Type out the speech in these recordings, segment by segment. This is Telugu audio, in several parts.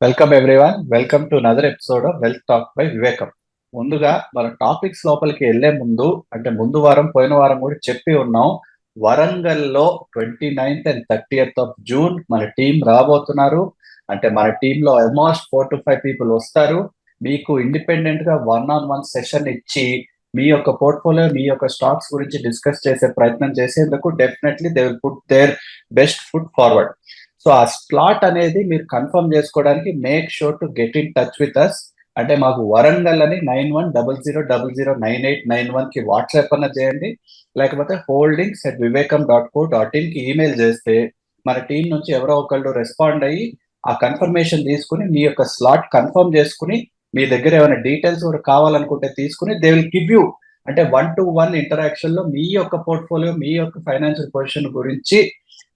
Welcome everyone. Welcome to another episode of wealth talk by వివేకం. ముందుగా మన టాపిక్స్ లోపలికి వెళ్లే ముందు అంటే ముందు వారం పోయిన వారం కూడా చెప్పి ఉన్నాం. వరంగల్లో 29th and 30th of June మన టీం రాబోతున్నారు. అంటే మన టీంలో ఆల్మోస్ట్ 4 to 5 పీపుల్ వస్తారు. మీకు ఇండిపెండెంట్ గా 1-on-1 సెషన్ ఇచ్చి మీ యొక్క పోర్ట్ఫోలియో మీ యొక్క స్టాక్స్ గురించి డిస్కస్ చేసే ప్రయత్నం చేసేందుకు definitely they will put their best foot forward. So ఆ స్లాట్ అనేది మీరు కన్ఫర్మ్ చేసుకోవడానికి make sure to get in touch with us. అంటే మాకు వరంగల్ అని 9100009891 కి వాట్సాప్ అన్న చేయండి, లేకపోతే holdings@vivekam.co.in కి ఈమెయిల్ చేస్తే మన టీం నుంచి ఎవరో ఒకళ్ళు రెస్పాండ్ అయ్యి ఆ కన్ఫర్మేషన్ తీసుకుని మీ యొక్క స్లాట్ కన్ఫర్మ్ చేసుకుని మీ దగ్గర ఏమైనా డీటెయిల్స్ కావాలనుకుంటే తీసుకుని దే విల్ గివ్ యూ, అంటే 1-to-1 ఇంటరాక్షన్ లో మీ యొక్క పోర్ట్ఫోలియో మీ యొక్క ఫైనాన్షియల్ పొజిషన్ గురించి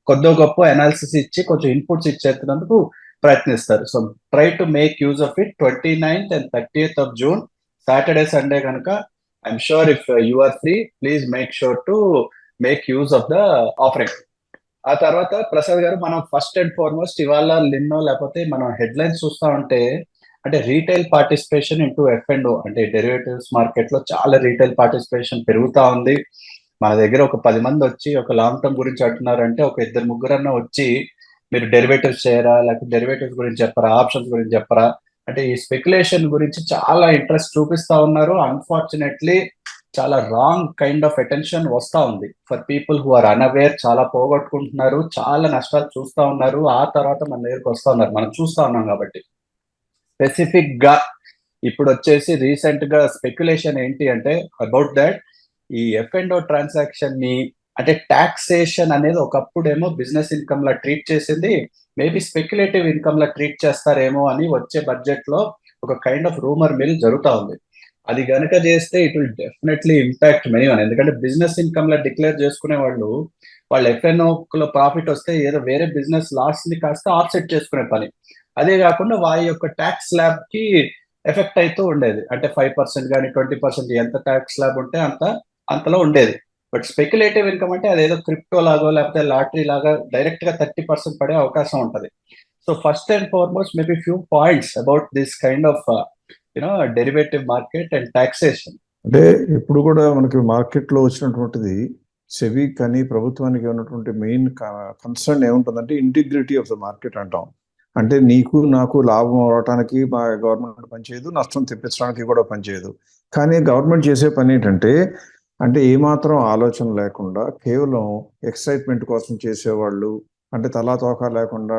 కొద్దో గొప్ప అనాలిసిస్ ఇచ్చి కొంచెం ఇన్పుట్స్ ఇచ్చేందుకు ప్రయత్నిస్తారు. So try to make use of it. 29th and 30th of June Saturday Sunday కనుక I'm sure if you are free please make sure to make use of the offering. ఆ తర్వాత ప్రసాద్ గారు, మనం ఫస్ట్ అండ్ ఫార్మోస్ట్ ఇవాళ నిన్నో లేకపోతే మనం హెడ్లైన్స్ చూస్తా ఉంటే అంటే retail participation into F and అంటే డెరివేటివ్స్ మార్కెట్ లో చాలా రీటైల్ పార్టిసిపేషన్ పెరుగుతా ఉంది. మన దగ్గర ఒక 10 మంది వచ్చి ఒక లాంగ్ టర్మ్ గురించి అంటున్నారంటే ఒక ఇద్దరు ముగ్గురన్నా వచ్చి మీరు డెరివేటివ్స్ చేయరా, లేకపోతే డెరివేటివ్స్ గురించి చెప్పరా, ఆప్షన్స్ గురించి చెప్పరా అంటే ఈ స్పెక్యులేషన్ గురించి చాలా ఇంట్రెస్ట్ చూపిస్తా ఉన్నారు. అన్ఫార్చునేట్లీ చాలా రాంగ్ కైండ్ ఆఫ్ అటెన్షన్ వస్తా ఉంది for people who are unaware. చాలా పోగొట్టుకుంటున్నారు, చాలా నష్టాలు చూస్తా ఉన్నారు. ఆ తర్వాత మన దగ్గరకు వస్తా ఉన్నారు, మనం చూస్తా ఉన్నాం. కాబట్టి స్పెసిఫిక్ గా ఇప్పుడు వచ్చేసి రీసెంట్ గా స్పెక్యులేషన్ ఏంటి అంటే అబౌట్ దట్ ఈ ఎఫ్ అండ్ ట్రాన్సాక్షన్ ని అంటే టాక్సేషన్ అనేది ఒకప్పుడేమో బిజినెస్ ఇన్కమ్ లా ట్రీట్ చేసింది, మేబీ స్పెక్యులేటివ్ ఇన్కమ్ లా ట్రీట్ చేస్తారేమో అని వచ్చే బడ్జెట్ లో ఒక కైండ్ ఆఫ్ రూమర్ మిల్ జరుగుతా ఉంది. అది గనుక చేస్తే it will definitely impact many one. ఎందుకంటే బిజినెస్ ఇన్కమ్ లా డిక్లేర్ చేసుకునే వాళ్ళు వాళ్ళు ఎఫ్ఎన్ఓ లో ప్రాఫిట్ వస్తే ఏదో వేరే బిజినెస్ లాస్ ని కాస్త ఆఫ్సెట్ చేసుకునే పని. అదే కాకుండా వారి యొక్క ట్యాక్స్ స్లాబ్ కి ఎఫెక్ట్ అవుతూ ఉండేది. అంటే 5% కానీ 20% ఎంత ట్యాక్స్ స్లాబ్ ఉంటే అంతలో ఉండేది. బట్ స్పెక్యులేటివ్ ఇన్కమ్ అంటే అదేదో క్రిప్టో లాగో లేకపోతే లాటరీ లాగా డైరెక్ట్ గా 30% పడే అవకాశం ఉంటది. So first and foremost maybe few points about this kind of derivative market and taxation. అంటే ఇప్పుడు కూడా మనకి మార్కెట్లో వచ్చినటువంటిది సెబీ కానీ ప్రభుత్వానికి ఉన్నటువంటి మెయిన్ కన్సర్న్ ఏముంటుందంటే ఇంటిగ్రిటీ ఆఫ్ ద మార్కెట్ అంటాం. అంటే నీకు నాకు లాభం అవడానికి మా గవర్నమెంట్ పనిచేయదు, నష్టం తెప్పించడానికి కూడా పనిచేయదు. కానీ గవర్నమెంట్ చేసే పని ఏంటంటే అంటే ఏమాత్రం ఆలోచన లేకుండా కేవలం ఎక్సైట్మెంట్ కోసం చేసేవాళ్ళు, అంటే తలా తోక లేకుండా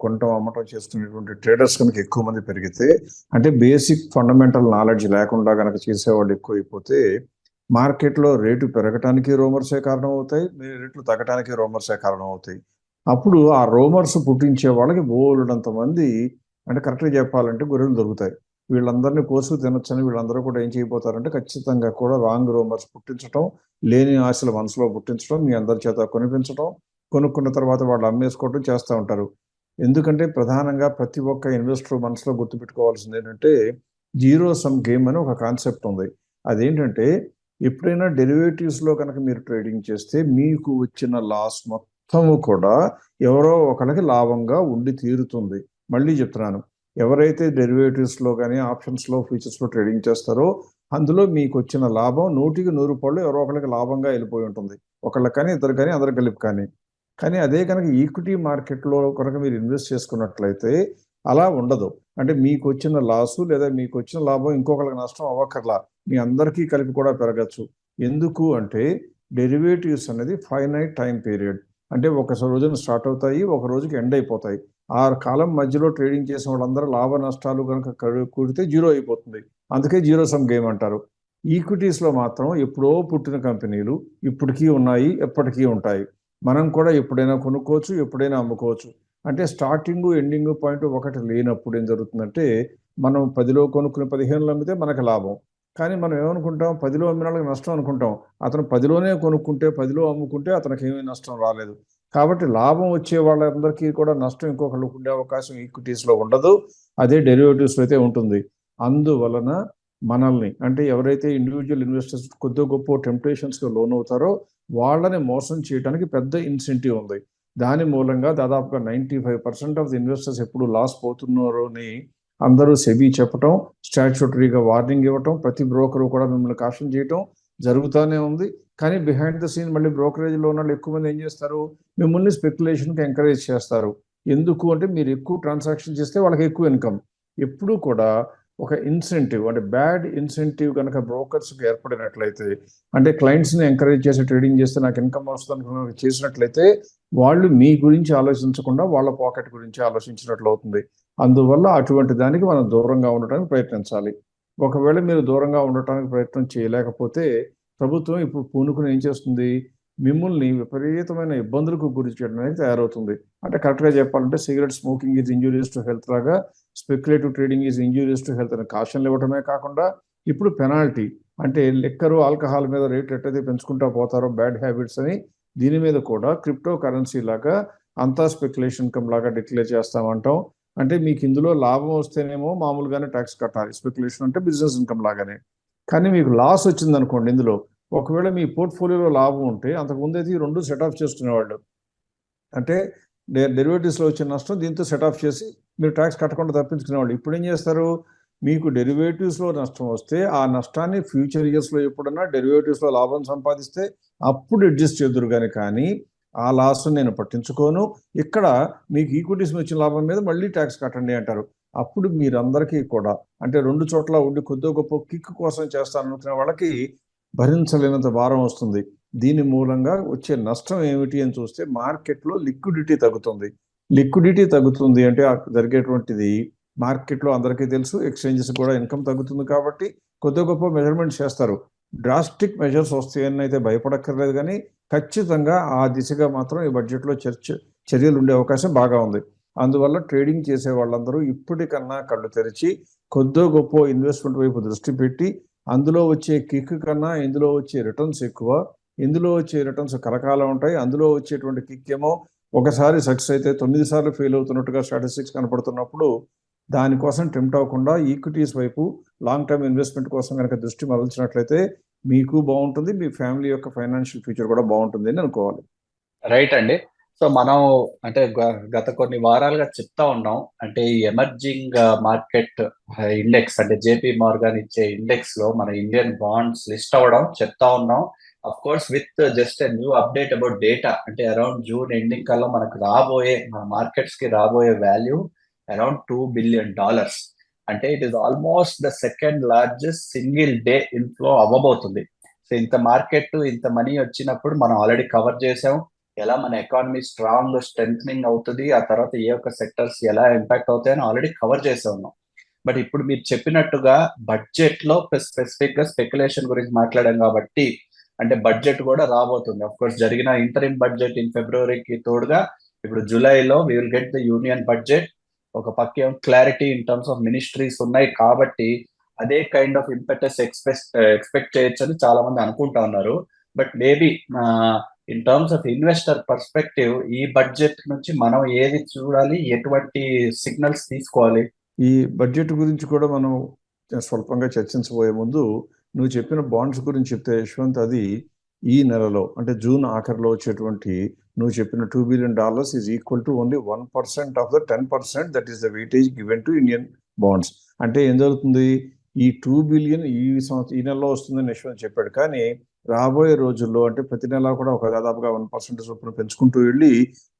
కొనటం అమ్మటం చేసుకునేటువంటి ట్రేడర్స్ కనుక ఎక్కువ మంది పెరిగితే, అంటే బేసిక్ ఫండమెంటల్ నాలెడ్జ్ లేకుండా కనుక చేసేవాళ్ళు ఎక్కువైపోతే మార్కెట్లో రేటు పెరగటానికి రూమర్సే కారణం అవుతాయి, రేట్లు తగ్గటానికి రూమర్సే కారణం అవుతాయి. అప్పుడు ఆ రూమర్స్ పుట్టించే వాళ్ళకి బోలెడంత మంది, అంటే కరెక్ట్గా చెప్పాలంటే గొర్రెలు దొరుకుతాయి. వీళ్ళందరినీ కోసుకు తినొచ్చని వీళ్ళందరూ కూడా ఏం చేయబోతారంటే ఖచ్చితంగా కూడా రాంగ్ రూమర్స్ పుట్టించడం, లేని ఆశలు మనసులో పుట్టించడం, మీ అందరి చేత కొనిపించడం, కొనుక్కున్న తర్వాత వాళ్ళు అమ్మేసుకోవడం చేస్తూ ఉంటారు. ఎందుకంటే ప్రధానంగా ప్రతి ఒక్క ఇన్వెస్టర్ మనసులో గుర్తుపెట్టుకోవాల్సింది ఏంటంటే జీరో సమ్ గేమ్ అని ఒక కాన్సెప్ట్ ఉంది. అదేంటంటే ఎప్పుడైనా డెరివేటివ్స్లో కనుక మీరు ట్రేడింగ్ చేస్తే మీకు వచ్చిన లాస్ మొత్తము కూడా ఎవరో ఒకరికి లాభంగా ఉండి తీరుతుంది. మళ్ళీ చెప్తున్నాను, ఎవరైతే డెరివేటివ్స్లో కానీ ఆప్షన్స్లో ఫ్యూచర్స్లో ట్రేడింగ్ చేస్తారో అందులో మీకు వచ్చిన లాభం 100% ఎవరో ఒకరికి లాభంగా వెళ్ళిపోయి ఉంటుంది. ఒకళ్ళకి కానీ ఇద్దరు కానీ అందరు కలిపి కానీ. కానీ అదే కనుక ఈక్విటీ మార్కెట్లో కనుక మీరు ఇన్వెస్ట్ చేసుకున్నట్లయితే అలా ఉండదు. అంటే మీకు వచ్చిన లాసు లేదా మీకు వచ్చిన లాభం ఇంకొకరికి నష్టం అవ్వకర్లా, మీ అందరికీ కలిపి కూడా పెరగచ్చు. ఎందుకు అంటే డెరివేటివ్స్ అనేది ఫైనైట్ టైం పీరియడ్. అంటే ఒక రోజున స్టార్ట్ అవుతాయి, ఒక రోజుకి ఎండ్ అయిపోతాయి. ఆ కాలం మధ్యలో ట్రేడింగ్ చేసిన వాళ్ళందరూ లాభ నష్టాలు కనుక కూడితే జీరో అయిపోతుంది. అందుకే జీరో సమ్ గేమ్ అంటారు. ఈక్విటీస్లో మాత్రం ఎప్పుడో పుట్టిన కంపెనీలు ఇప్పటికీ ఉన్నాయి, ఎప్పటికీ ఉంటాయి. మనం కూడా ఎప్పుడైనా కొనుక్కోవచ్చు, ఎప్పుడైనా అమ్ముకోవచ్చు. అంటే స్టార్టింగ్ ఎండింగ్ పాయింట్ ఒకటి లేనప్పుడు ఏం జరుగుతుందంటే మనం 10లో కొనుక్కుని 15లో అమ్మితే మనకు లాభం. కానీ మనం ఏమనుకుంటాం, 10లో అమ్మిన వాళ్ళకి నష్టం అనుకుంటాం. అతను 10లోనే కొనుక్కుంటే 10లో అమ్ముకుంటే అతనికి ఏమీ నష్టం రాలేదు. కాబట్టి లాభం వచ్చే వాళ్ళందరికీ కూడా నష్టం ఇంకొకళ్ళకు ఉండే అవకాశం ఈక్విటీస్లో ఉండదు, అదే డెరివేటివ్స్లో అయితే ఉంటుంది. అందువలన మనల్ని అంటే ఎవరైతే ఇండివిజువల్ ఇన్వెస్టర్స్ కొద్ది గొప్ప టెంప్టేషన్స్కి లోన్ అవుతారో వాళ్ళని మోసం చేయడానికి పెద్ద ఇన్సెంటివ్ ఉంది. దాని మూలంగా దాదాపుగా 95% ఆఫ్ ది ఇన్వెస్టర్స్ ఎప్పుడు లాస్ పోతున్నారో అని అందరూ సెబీ చెప్పటం, స్టాట్యూటరీగా వార్నింగ్ ఇవ్వటం, ప్రతి బ్రోకరు కూడా మిమ్మల్ని కాషన్ చేయటం జరుగుతూనే ఉంది. కానీ బిహైండ్ ద సీన్ మళ్ళీ బ్రోకరేజ్లో ఉన్న వాళ్ళు ఎక్కువ మంది ఏం చేస్తారు, మిమ్మల్ని స్పెక్యులేషన్కి ఎంకరేజ్ చేస్తారు. ఎందుకు అంటే మీరు ఎక్కువ ట్రాన్సాక్షన్ చేస్తే వాళ్ళకి ఎక్కువ ఇన్కమ్. ఎప్పుడూ కూడా ఒక ఇన్సెంటివ్ అంటే బ్యాడ్ ఇన్సెంటివ్ కనుక బ్రోకర్స్కి ఏర్పడినట్లయితే, అంటే క్లయింట్స్ని ఎంకరేజ్ చేసి ట్రేడింగ్ చేస్తే నాకు ఇన్కమ్ వస్తుంది చేసినట్లయితే వాళ్ళు మీ గురించి ఆలోచించకుండా వాళ్ళ పాకెట్ గురించి ఆలోచించినట్లు అవుతుంది. అందువల్ల అటువంటి దానికి మనం దూరంగా ఉండటానికి ప్రయత్నించాలి. ఒకవేళ మీరు దూరంగా ఉండటానికి ప్రయత్నం చేయలేకపోతే ప్రభుత్వం ఇప్పుడు పూనుకుని ఏం చేస్తుంది, మిమ్మల్ని విపరీతమైన ఇబ్బందులకు గురి చేయడానికి తయారవుతుంది. అంటే కరెక్ట్గా చెప్పాలంటే cigarette smoking is injurious to health లాగా speculative trading is injurious to health అని కాషన్లు ఇవ్వడమే కాకుండా ఇప్పుడు పెనాల్టీ అంటే లిక్కరు ఆల్కహాల్ మీద రేట్ ఎట్టయితే పెంచుకుంటా పోతారో బ్యాడ్ హ్యాబిట్స్ అని దీని మీద కూడా క్రిప్టో కరెన్సీ లాగా అంతా స్పెక్యులేషన్ ఇన్కమ్ లాగా డిక్లేర్ చేస్తామంటాం. అంటే మీకు ఇందులో లాభం వస్తేనేమో మామూలుగానే ట్యాక్స్ కట్టాలి, స్పెక్యులేషన్ అంటే బిజినెస్ ఇన్కమ్ లాగానే. కానీ మీకు లాస్ వచ్చింది అనుకోండి ఇందులో, ఒకవేళ మీ పోర్ట్ఫోలియోలో లాభం ఉంటే అంతకుముందు అయితే ఈ రెండు సెట్ ఆఫ్ చేసుకునేవాళ్ళు. అంటే డెరివేటివ్స్లో వచ్చిన నష్టం దీంతో సెట్ ఆఫ్ చేసి మీరు ట్యాక్స్ కట్టకుండా తప్పించుకునేవాళ్ళు. ఇప్పుడు ఏం చేస్తారు, మీకు డెరివేటివ్స్లో నష్టం వస్తే ఆ నష్టాన్ని ఫ్యూచర్ ఇయర్స్లో ఎప్పుడన్నా డెరివేటివ్స్లో లాభం సంపాదిస్తే అప్పుడు అడ్జస్ట్ చేదురు కానీ ఆ లాస్ నేను పట్టించుకోను, ఇక్కడ మీకు ఈక్విటీస్ వచ్చిన లాభం మీద మళ్ళీ ట్యాక్స్ కట్టండి అంటారు. అప్పుడు మీరందరికీ కూడా అంటే రెండు చోట్ల ఉండి కొద్దో గొప్ప కిక్ కోసం చేస్తాననుకునే వాళ్ళకి భరించలేనంత భారం వస్తుంది. దీని మూలంగా వచ్చే నష్టం ఏమిటి అని చూస్తే మార్కెట్లో లిక్విడిటీ తగ్గుతుంది. లిక్విడిటీ తగ్గుతుంది అంటే జరిగేటువంటిది మార్కెట్లో అందరికీ తెలుసు, ఎక్స్చేంజెస్ కూడా ఇన్కమ్ తగ్గుతుంది కాబట్టి కొద్ది గొప్ప మెజర్మెంట్ చేస్తారు. డ్రాస్టిక్ మెజర్స్ వస్తాయని అయితే భయపడక్కర్లేదు, కానీ ఖచ్చితంగా ఆ దిశగా మాత్రం ఈ బడ్జెట్లో చర్యలు ఉండే అవకాశం బాగా ఉంది. అందువల్ల ట్రేడింగ్ చేసే వాళ్ళందరూ ఇప్పటికన్నా కళ్ళు తెరిచి కొద్దో గొప్ప ఇన్వెస్ట్మెంట్ వైపు దృష్టి పెట్టి అందులో వచ్చే కిక్ కన్నా ఇందులో వచ్చే రిటర్న్స్ ఎక్కువ, ఇందులో వచ్చే రిటర్న్స్ కలకాలం ఉంటాయి, అందులో వచ్చేటువంటి కిక్ ఏమో ఒకసారి సక్సెస్ అయితే 9 సార్లు ఫెయిల్ అవుతున్నట్టుగా స్టాటిస్టిక్స్ కనపడుతున్నప్పుడు దానికోసం టెంప్ట్ అవ్వకుండా ఈక్విటీస్ వైపు లాంగ్ టర్మ్ ఇన్వెస్ట్మెంట్ కోసం కనుక దృష్టి మరల్చినట్లయితే మీకు బాగుంటుంది, మీ ఫ్యామిలీ యొక్క ఫైనాన్షియల్ ఫ్యూచర్ కూడా బాగుంటుంది అని అనుకోవాలి. రైట్ అండి. సో మనం అంటే గత కొన్ని వారాలుగా చెప్తా ఉన్నాం, అంటే ఈ ఎమర్జింగ్ మార్కెట్ ఇండెక్స్ అంటే జేపీ మార్గాన్ ఇచ్చే ఇండెక్స్ లో మన ఇండియన్ బాండ్స్ లిస్ట్ అవ్వడం చెప్తా ఉన్నాం. Of course with just a new update about data, అంటే అరౌండ్ జూన్ ఎండింగ్ కల్లా మనకు రాబోయే మన మార్కెట్స్ కి రాబోయే వాల్యూ అరౌండ్ $2 billion. అంటే it is almost the second largest single day inflow అవ్వబోతుంది. సో ఇంత మార్కెట్ ఇంత మనీ వచ్చినప్పుడు మనం ఆల్రెడీ కవర్ చేసాం ఎలా మన ఎకానమీ స్ట్రాంగ్ స్ట్రెంగ్ అవుతుంది, ఆ తర్వాత ఏ ఒక్క సెక్టర్స్ ఎలా ఇంపాక్ట్ అవుతాయని ఆల్రెడీ కవర్ చేసే ఉన్నాం. బట్ ఇప్పుడు మీరు చెప్పినట్టుగా బడ్జెట్ లో స్పెసిఫిక్ గా స్పెక్యులేషన్ గురించి మాట్లాడాం కాబట్టి అంటే బడ్జెట్ కూడా రాబోతుంది. అఫ్ కోర్స్ జరిగిన ఇంటరిమ్ బడ్జెట్ ఇన్ ఫిబ్రవరికి తోడుగా ఇప్పుడు జూలైలో we will get the union budget. ఒక పక్క clarity in terms of ministries ఉన్నాయి కాబట్టి అదే కైండ్ ఆఫ్ ఇంపెటస్ ఎక్స్పెక్ట్ చేయొచ్చు అని చాలా మంది అనుకుంటా ఉన్నారు. But maybe in terms of investor perspective ఈ బడ్జెట్ నుంచి మనం ఏది చూడాలి, ఎటువంటి సిగ్నల్స్ తీసుకోవాలి? ఈ బడ్జెట్ గురించి కూడా మనం స్వల్పంగా చర్చించబోయే ముందు నువ్వు చెప్పిన బాండ్స్ గురించి చెప్తే యశ్వంత్, అది ఈ నెలలో అంటే జూన్ ఆఖరిలో వచ్చేటువంటి నువ్వు చెప్పిన $2 billion is equal to only 1% of the 10% that is the weightage given to Indian bonds. అంటే ఏం జరుగుతుంది, ఈ 2 billion ఈ నెలలో వస్తుందని యశ్వంత్ చెప్పాడు, కానీ రాబోయే రోజుల్లో అంటే ప్రతి నెల కూడా ఒక దాదాపుగా 1% చొప్పున పెంచుకుంటూ వెళ్ళి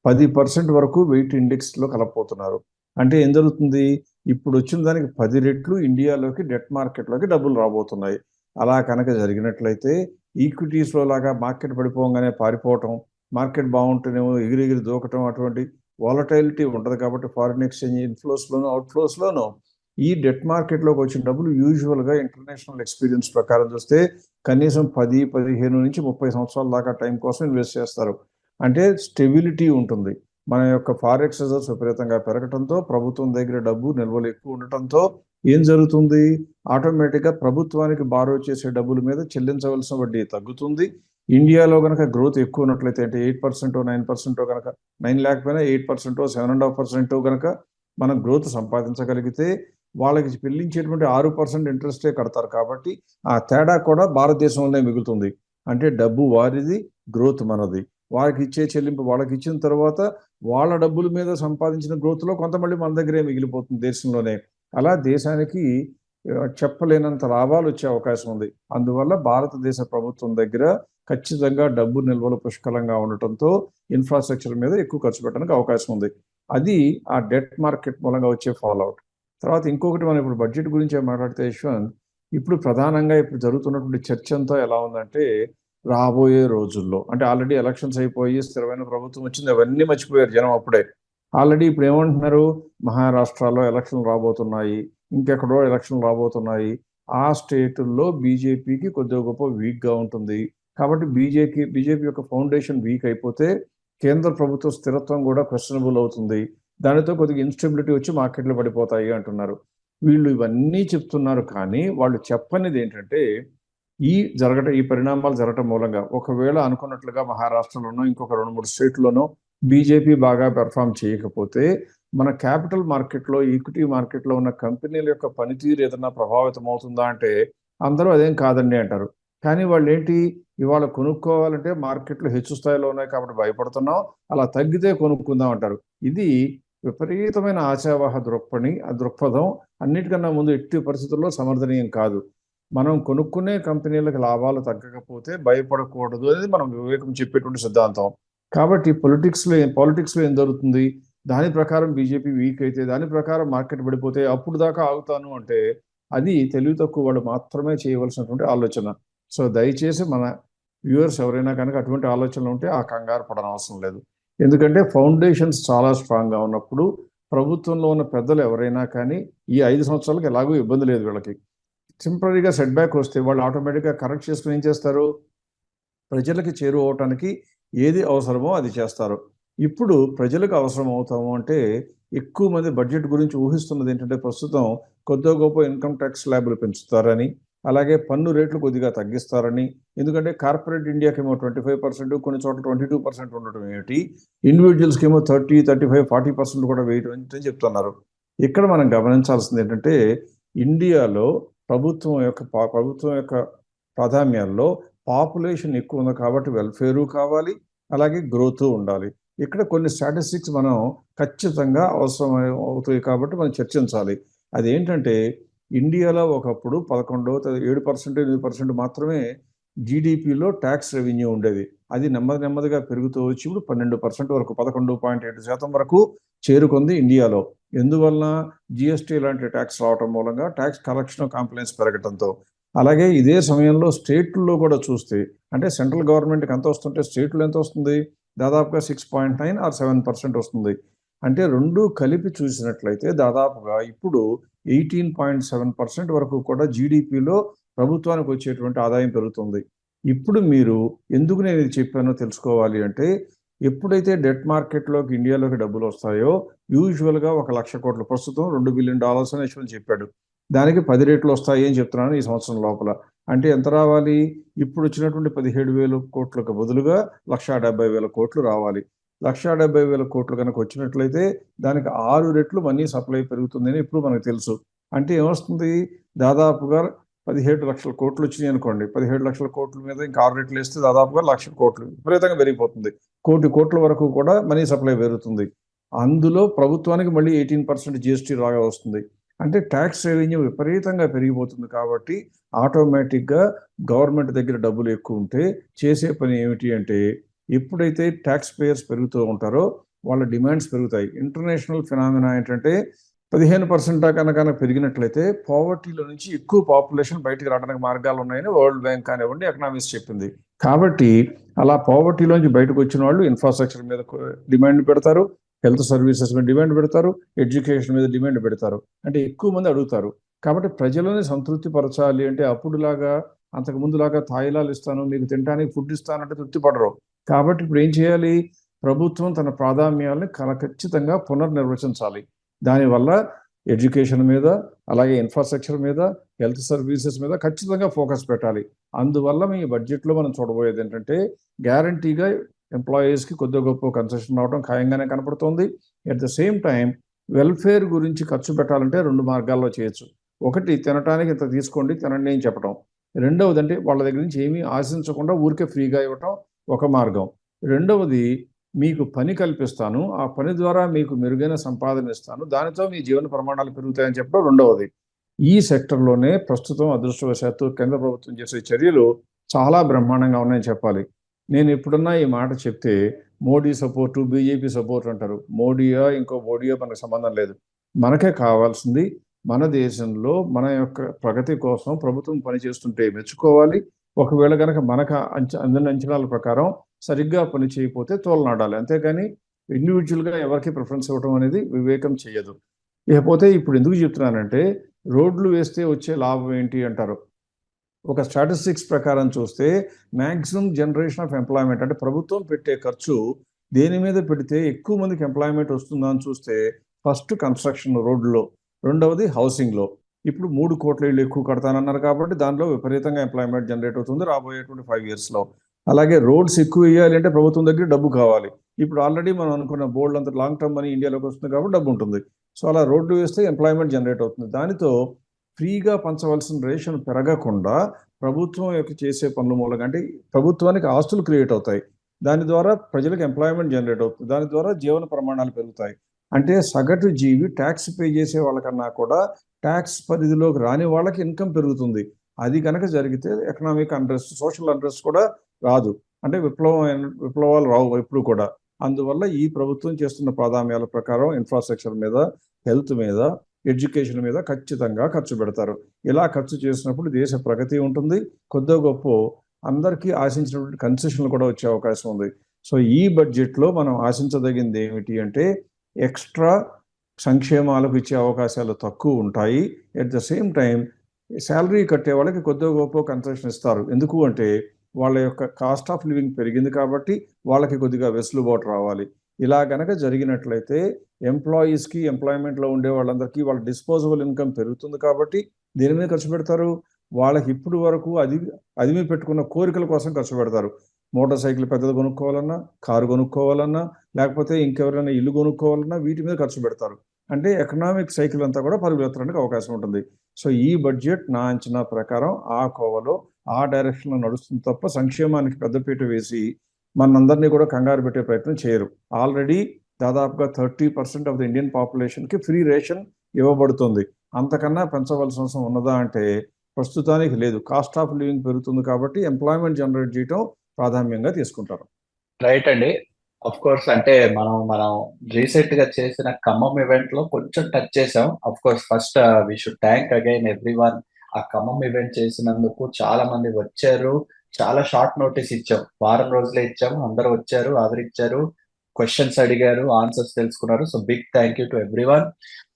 10% వరకు వెయిట్ ఇండెక్స్లో కలపబోతున్నారు. అంటే ఏం జరుగుతుంది, ఇప్పుడు వచ్చిన దానికి 10 రెట్లు ఇండియాలోకి డెట్ మార్కెట్లోకి డబ్బులు రాబోతున్నాయి. అలా కనుక జరిగినట్లయితే ఈక్విటీస్లో లాగా మార్కెట్ పడిపోగానే పారిపోవటం, మార్కెట్ బాగుంటేనేమో ఎగిరి దూకటం, అటువంటి వాలటైలిటీ ఉంటుంది కాబట్టి ఫారిన్ ఎక్స్చేంజ్ ఇన్ఫ్లోస్లోనూ అవుట్ఫ్లోస్లోనూ ఈ డెట్ మార్కెట్లోకి వచ్చిన డబ్బులు యూజువల్గా ఇంటర్నేషనల్ ఎక్స్పీరియన్స్ ప్రకారం చూస్తే కనీసం 10, 15 నుంచి 30 సంవత్సరాల దాకా టైం కోసం ఇన్వెస్ట్ చేస్తారు. అంటే స్టెబిలిటీ ఉంటుంది. మన యొక్క ఫారెక్స్ రిజర్వ్స్ విపరీతంగా పెరగటంతో ప్రభుత్వం దగ్గర డబ్బు నిల్వలు ఎక్కువ ఉండటంతో ఏం జరుగుతుంది, ఆటోమేటిక్గా ప్రభుత్వానికి బారో చేసే డబ్బుల మీద చెల్లించవలసిన వడ్డీ తగ్గుతుంది. ఇండియాలో కనుక గ్రోత్ ఎక్కువ ఉన్నట్లయితే అంటే 8%, 9% కనుక 9 లేకపోయినా 8%, 7.5% కనుక మనం గ్రోత్ సంపాదించగలిగితే వాళ్ళకి చెల్లించేటువంటి 6% ఇంట్రెస్టే కడతారు కాబట్టి ఆ తేడా కూడా భారతదేశంలోనే మిగులుతుంది. అంటే డబ్బు వారిది, గ్రోత్ మనది. వాళ్ళకి ఇచ్చే చెల్లింపు వాళ్ళకి ఇచ్చిన తర్వాత వాళ్ళ డబ్బుల మీద సంపాదించిన గ్రోత్లో కొంత మళ్ళీ మన దగ్గరే మిగిలిపోతుంది దేశంలోనే. అలా దేశానికి చెప్పలేనంత లాభాలు వచ్చే అవకాశం ఉంది. అందువల్ల భారతదేశ ప్రభుత్వం దగ్గర ఖచ్చితంగా డబ్బు నిల్వలు పుష్కలంగా ఉండటంతో ఇన్ఫ్రాస్ట్రక్చర్ మీద ఎక్కువ ఖర్చు పెట్టడానికి అవకాశం ఉంది. అది ఆ డెట్ మార్కెట్ మూలంగా వచ్చే ఫాలోఅవుట్. తర్వాత ఇంకొకటి మనం ఇప్పుడు బడ్జెట్ గురించి మాట్లాడితే యశ్వంత్, ఇప్పుడు ప్రధానంగా ఇప్పుడు జరుగుతున్నటువంటి చర్చ అంతా ఎలా ఉందంటే రాబోయే రోజుల్లో, అంటే ఆల్రెడీ ఎలక్షన్స్ అయిపోయి స్థిరమైన ప్రభుత్వం వచ్చింది, అవన్నీ మర్చిపోయారు జనం అప్పుడే. ఆల్రెడీ ఇప్పుడు ఏమంటున్నారు, మహారాష్ట్రలో ఎలక్షన్లు రాబోతున్నాయి, ఇంకెక్కడో ఎలక్షన్లు రాబోతున్నాయి, ఆ స్టేటుల్లో బీజేపీకి కొద్దిగా గొప్ప వీక్గా ఉంటుంది. కాబట్టి బీజేపీ యొక్క ఫౌండేషన్ వీక్ అయిపోతే కేంద్ర ప్రభుత్వ స్థిరత్వం కూడా క్వశ్చనబుల్ అవుతుంది, దానితో కొద్దిగా ఇన్స్టెబిలిటీ వచ్చి మార్కెట్లు పడిపోతాయి అంటున్నారు. వీళ్ళు ఇవన్నీ చెప్తున్నారు, కానీ వాళ్ళు చెప్పనిది ఏంటంటే ఈ పరిణామాలు జరగటం మూలంగా ఒకవేళ అనుకున్నట్లుగా మహారాష్ట్రలోనో ఇంకొక 2-3 స్టేట్లోనో బీజేపీ బాగా పెర్ఫామ్ చేయకపోతే మన క్యాపిటల్ మార్కెట్లో, ఈక్విటీ మార్కెట్లో ఉన్న కంపెనీల యొక్క పనితీరు ఏదైనా ప్రభావితం అవుతుందా అంటే అందరూ అదేం కాదండి అంటారు. కానీ వాళ్ళు ఏంటి, ఇవాళ కొనుక్కోవాలంటే మార్కెట్లు హెచ్చు స్థాయిలో ఉన్నాయి కాబట్టి భయపడుతున్నాం, అలా తగ్గితే కొనుక్కుందాం అంటారు. ఇది విపరీతమైన ఆశావహ దృక్పథం అన్నిటికన్నా ముందు ఎట్టి పరిస్థితుల్లో సమర్థనీయం కాదు. మనం కొనుక్కునే కంపెనీలకు లాభాలు తగ్గకపోతే భయపడకూడదు అనేది మనం వివేకం చెప్పేటువంటి సిద్ధాంతం. కాబట్టి పాలిటిక్స్లో ఏం జరుగుతుంది, దాని ప్రకారం బీజేపీ వీక్ అయితే, దాని ప్రకారం మార్కెట్ పడిపోతే అప్పుడు దాకా ఆగుతాను అంటే అది తెలివి తక్కువ వాళ్ళు మాత్రమే చేయవలసినటువంటి ఆలోచన. సో దయచేసి మన వ్యూవర్స్ ఎవరైనా కనుక అటువంటి ఆలోచనలు ఉంటే ఆ కంగారు పడనవసరం లేదు. ఎందుకంటే ఫౌండేషన్స్ చాలా స్ట్రాంగ్గా ఉన్నప్పుడు ప్రభుత్వంలో ఉన్న పెద్దలు ఎవరైనా కానీ ఈ 5 సంవత్సరాలకు ఎలాగో ఇబ్బంది లేదు వీళ్ళకి. టెంపరీగా సెట్ బ్యాక్ వస్తే వాళ్ళు ఆటోమేటిక్గా కరెక్ట్ చేసుకుని ఏం చేస్తారు, ప్రజలకి చేరువవటానికి ఏది అవసరమో అది చేస్తారు. ఇప్పుడు ప్రజలకు అవసరం అవుతాము అంటే ఎక్కువ మంది బడ్జెట్ గురించి ఊహిస్తున్నది ఏంటంటే ప్రస్తుతం కొద్దిగా గొప్ప ఇన్కమ్ ట్యాక్స్ స్లాబులు పెంచుతారని, అలాగే పన్ను రేట్లు కొద్దిగా తగ్గిస్తారని. ఎందుకంటే కార్పొరేట్ ఇండియాకి ఏమో 25%, కొన్ని చోట్ల 22% ఉండటం ఏమిటి, ఇండివిజువల్స్కి ఏమో 30, 35, 40% కూడా వేయటం అని చెప్తున్నారు. ఇక్కడ మనం గమనించాల్సింది ఏంటంటే ఇండియాలో ప్రభుత్వం యొక్క ప్రాధాన్యాల్లో పాపులేషన్ ఎక్కువ ఉంది కాబట్టి వెల్ఫేరు కావాలి, అలాగే గ్రోత్ ఉండాలి. ఇక్కడ కొన్ని స్టాటిస్టిక్స్ మనం ఖచ్చితంగా అవసరం అవుతాయి కాబట్టి మనం చర్చించాలి. అదేంటంటే ఇండియాలో ఒకప్పుడు 7%, 8% మాత్రమే జీడిపిలో ట్యాక్స్ రెవెన్యూ ఉండేది. అది నెమ్మదిగా పెరుగుతూ వచ్చి ఇప్పుడు 12% వరకు, 11.7% వరకు చేరుకుంది ఇండియాలో. ఎందువలన, జిఎస్టీ లాంటి ట్యాక్స్ రావటం మూలంగా ట్యాక్స్ కలెక్షన్ కాంప్లైన్స్ పెరగటంతో. అలాగే ఇదే సమయంలో స్టేట్లో కూడా చూస్తే, అంటే సెంట్రల్ గవర్నమెంట్కి ఎంత వస్తుంటే స్టేట్లో ఎంత వస్తుంది, దాదాపుగా 6.9 or 7% వస్తుంది. అంటే రెండు కలిపి చూసినట్లయితే దాదాపుగా ఇప్పుడు 18.7% వరకు కూడా జీడిపిలో ప్రభుత్వానికి వచ్చేటువంటి ఆదాయం పెరుగుతుంది. ఇప్పుడు మీరు ఎందుకు నేను ఇది చెప్పానో తెలుసుకోవాలి అంటే, ఎప్పుడైతే డెట్ మార్కెట్లోకి ఇండియాలోకి డబ్బులు వస్తాయో యూజువల్గా 1,00,000 కోట్లు, ప్రస్తుతం $2 బిలియన్ అని యశ్వంత్ చెప్పాడు, దానికి 10 రెట్లు వస్తాయి అని చెప్తున్నాను ఈ సంవత్సరం లోపల. అంటే ఎంత రావాలి, ఇప్పుడు వచ్చినటువంటి 17,000 కోట్లకు బదులుగా 1,70,000 కోట్లు రావాలి. 1,70,000 కోట్లు కనుక వచ్చినట్లయితే దానికి 6 రెట్లు మనీ సప్లై పెరుగుతుందని ఇప్పుడు మనకు తెలుసు. అంటే ఏమొస్తుంది, దాదాపుగా 17 లక్షల కోట్లు వచ్చినాయి అనుకోండి, 17 లక్షల కోట్ల మీద ఇంకా 6 రెట్లు వేస్తే దాదాపుగా 1,00,000 కోట్లు విపరీతంగా పెరిగిపోతుంది. 1,00,00,000 కోట్ల వరకు కూడా మనీ సప్లై పెరుగుతుంది. అందులో ప్రభుత్వానికి మళ్ళీ 18% జిఎస్టీ రాగా వస్తుంది. అంటే ట్యాక్స్ రెవెన్యూ విపరీతంగా పెరిగిపోతుంది. కాబట్టి ఆటోమేటిక్గా గవర్నమెంట్ దగ్గర డబ్బులు ఎక్కువ ఉంటే చేసే పని ఏమిటి అంటే, ఎప్పుడైతే ట్యాక్స్ పేయర్స్ పెరుగుతూ ఉంటారో వాళ్ళ డిమాండ్స్ పెరుగుతాయి. ఇంటర్నేషనల్ ఫినామినా ఏంటంటే 15% కనుక పెరిగినట్లయితే పావర్టీలో నుంచి ఎక్కువ పాపులేషన్ బయటకు రావడానికి మార్గాలు ఉన్నాయని వరల్డ్ బ్యాంక్ కానివ్వండి, ఎకనామిక్స్ చెప్పింది. కాబట్టి అలా పావర్టీలోంచి బయటకు వచ్చిన వాళ్ళు ఇన్ఫ్రాస్ట్రక్చర్ మీద డిమాండ్ పెడతారు, హెల్త్ సర్వీసెస్ మీద డిమాండ్ పెడతారు, ఎడ్యుకేషన్ మీద డిమాండ్ పెడతారు. అంటే ఎక్కువ మంది అడుగుతారు. కాబట్టి ప్రజలని సంతృప్తి పరచాలి అంటే అప్పుడులాగా, అంతకు ముందులాగా తాయిలాలు ఇస్తాను, మీకు తినడానికి ఫుడ్ ఇస్తానంటే తృప్తి పడరు. కాబట్టి ఇప్పుడు ఏం చేయాలి, ప్రభుత్వం తన ప్రాధాన్యాలను ఖచ్చితంగా పునర్నిర్వచించాలి. దానివల్ల ఎడ్యుకేషన్ మీద, అలాగే ఇన్ఫ్రాస్ట్రక్చర్ మీద, హెల్త్ సర్వీసెస్ మీద ఖచ్చితంగా ఫోకస్ పెట్టాలి. అందువల్ల మీ బడ్జెట్లో మనం చూడబోయేది ఏంటంటే గ్యారంటీగా ఎంప్లాయీస్కి కొద్దిగా గొప్ప కన్సెషన్ రావడం ఖాయంగానే కనపడుతుంది. At the same time welfare గురించి ఖర్చు పెట్టాలంటే 2 మార్గాల్లో చేయొచ్చు. ఒకటి, తినటానికి ఇంత తీసుకోండి తినండి అని చెప్పడం. రెండవది అంటే వాళ్ళ దగ్గర నుంచి ఏమీ ఆశించకుండా ఊరికే ఫ్రీగా ఇవ్వటం ఒక మార్గం. రెండవది మీకు పని కల్పిస్తాను, ఆ పని ద్వారా మీకు మెరుగైన సంపాదన ఇస్తాను, దానితో మీ జీవన ప్రమాణాలు పెరుగుతాయని చెప్పడం రెండవది. ఈ సెక్టర్లోనే ప్రస్తుతం అదృష్టవశాత్తు కేంద్ర ప్రభుత్వం చేసే చర్యలు చాలా బ్రహ్మాండంగా ఉన్నాయని చెప్పాలి. నేను ఎప్పుడన్నా ఈ మాట చెప్తే మోడీ సపోర్టు, బీజేపీ సపోర్ట్ అంటారు. మోడీయో ఇంకో మోడీయో మనకు సంబంధం లేదు. మనకే కావాల్సింది మన దేశంలో మన యొక్క ప్రగతి కోసం ప్రభుత్వం పనిచేస్తుంటే మెచ్చుకోవాలి. ఒకవేళ కనుక మనకు అందిన అంచనాల ప్రకారం సరిగ్గా పని చేయకపోతే తోలనాడాలి. అంతేగాని ఇండివిజువల్గా ఎవరికి ప్రిఫరెన్స్ ఇవ్వడం అనేది వివేకం చేయదు. ఇకపోతే ఇప్పుడు ఎందుకు చెప్తున్నానంటే, రోడ్లు వేస్తే వచ్చే లాభం ఏంటి అంటారు. ఒక స్టాటిస్టిక్స్ ప్రకారం చూస్తే మ్యాక్సిమం జనరేషన్ ఆఫ్ ఎంప్లాయ్మెంట్ అంటే ప్రభుత్వం పెట్టే ఖర్చు దేని మీద పెడితే ఎక్కువ మందికి ఎంప్లాయ్మెంట్ వస్తుందా అని చూస్తే ఫస్ట్ కన్స్ట్రక్షన్ రోడ్లో, రెండవది హౌసింగ్లో. ఇప్పుడు 3 కోట్ల ఇళ్ళు ఎక్కువ కడతానన్నారు కాబట్టి దానిలో విపరీతంగా ఎంప్లాయ్మెంట్ జనరేట్ అవుతుంది రాబోయేటువంటి 5 yearsలో. అలాగే రోడ్స్ ఎక్కువ వేయాలి అంటే ప్రభుత్వం దగ్గర డబ్బు కావాలి. ఇప్పుడు ఆల్రెడీ మనం అనుకున్న బోల్డ్ అంత లాంగ్ టర్మ్ మనీ ఇండియాలోకి వస్తుంది కాబట్టి డబ్బు ఉంటుంది. సో అలా రోడ్లు వేస్తే ఎంప్లాయ్మెంట్ జనరేట్ అవుతుంది. దానితో ఫ్రీగా పంచవలసిన రేషన్ పెరగకుండా ప్రభుత్వం యొక్క చేసే పనుల మూలంగా అంటే ప్రభుత్వానికి ఆస్తులు క్రియేట్ అవుతాయి. దాని ద్వారా ప్రజలకు ఎంప్లాయ్మెంట్ జనరేట్ అవుతుంది. దాని ద్వారా జీవన ప్రమాణాలు పెరుగుతాయి. అంటే సగటు జీవి ట్యాక్స్ పే చేసే వాళ్ళకన్నా కూడా ట్యాక్స్ పరిధిలోకి రాని వాళ్ళకి ఇన్కమ్ పెరుగుతుంది. అది కనుక జరిగితే ఎకనామిక్ అన్రెస్ట్, సోషల్ అన్రెస్ట్ కూడా రాదు. అంటే విప్లవాలు రావు ఎప్పుడు కూడా. అందువల్ల ఈ ప్రభుత్వం చేస్తున్న ప్రాధాన్యాల ప్రకారం ఇన్ఫ్రాస్ట్రక్చర్ మీద, హెల్త్ మీద, ఎడ్యుకేషన్ మీద ఖచ్చితంగా ఖర్చు పెడతారు. ఇలా ఖర్చు చేసినప్పుడు దేశ ప్రగతి ఉంటుంది. కొద్దో గొప్ప అందరికీ ఆశించినటువంటి కన్సెషన్లు కూడా వచ్చే అవకాశం ఉంది. సో ఈ బడ్జెట్లో మనం ఆశించదగింది ఏమిటి అంటే ఎక్స్ట్రా సంక్షేమాలకు ఇచ్చే అవకాశాలు తక్కువ ఉంటాయి. At the same time salary కట్టే వాళ్ళకి కొద్దో గొప్ప కన్సెషన్ ఇస్తారు. ఎందుకు అంటే వాళ్ళ యొక్క కాస్ట్ ఆఫ్ లివింగ్ పెరిగింది కాబట్టి వాళ్ళకి కొద్దిగా వెసులుబాటు రావాలి. ఇలా గనక జరిగినట్లయితే ఎంప్లాయీస్కి, ఎంప్లాయ్మెంట్లో ఉండే వాళ్ళందరికీ వాళ్ళ డిస్పోజబుల్ ఇన్కమ్ పెరుగుతుంది కాబట్టి దేని మీద ఖర్చు పెడతారు? వాళ్ళకి ఇప్పుడు వరకు అదిమి పెట్టుకున్న కోరికల కోసం ఖర్చు పెడతారు. మోటార్ సైకిల్ పెద్దది కొనుక్కోవాలన్నా, కారు కొనుక్కోవాలన్నా, లేకపోతే ఇంకెవరైనా ఇల్లు కొనుక్కోవాలన్నా వీటి మీద ఖర్చు పెడతారు. అంటే ఎకనామిక్ సైకిల్ అంతా కూడా పరుగులెత్తడానికి అవకాశం ఉంటుంది. సో ఈ బడ్జెట్ నా అంచనా ప్రకారం ఆ కోవలో, ఆ డైరెక్షన్లో నడుస్తుంది తప్ప సంక్షేమానికి పెద్దపీట వేసి మనందరినీ కూడా కంగారు పెట్టే ప్రయత్నం చేయరు. ఆల్రెడీ దాదాపుగా 30% ఆఫ్ ద ఇండియన్ పాపులేషన్కి ఫ్రీ రేషన్ ఇవ్వబడుతుంది. అంతకన్నా పెంచవలసిన అవసరం ఉన్నదా అంటే ప్రస్తుతానికి లేదు. కాస్ట్ ఆఫ్ లివింగ్ పెరుగుతుంది కాబట్టి ఎంప్లాయ్మెంట్ జనరేట్ చేయడం ప్రాధాన్యంగా తీసుకుంటారు. రైట్ అండి. అఫ్ కోర్స్ అంటే మనం రీసెంట్ గా చేసిన ఖమ్మం ఈవెంట్ లో కొంచెం టచ్ చేసాం. Of course first we should thank again everyone. ఆ ఖమ్మం ఈవెంట్ చేసినందుకు చాలా మంది వచ్చారు. చాలా షార్ట్ నోటీస్ ఇచ్చాం. వారం రోజులే ఇచ్చాము. అందరూ వచ్చారు, ఆదరించారు, క్వశ్చన్స్ అడిగారు, ఆన్సర్స్ తెలుసుకున్నారు. So big thank you to everyone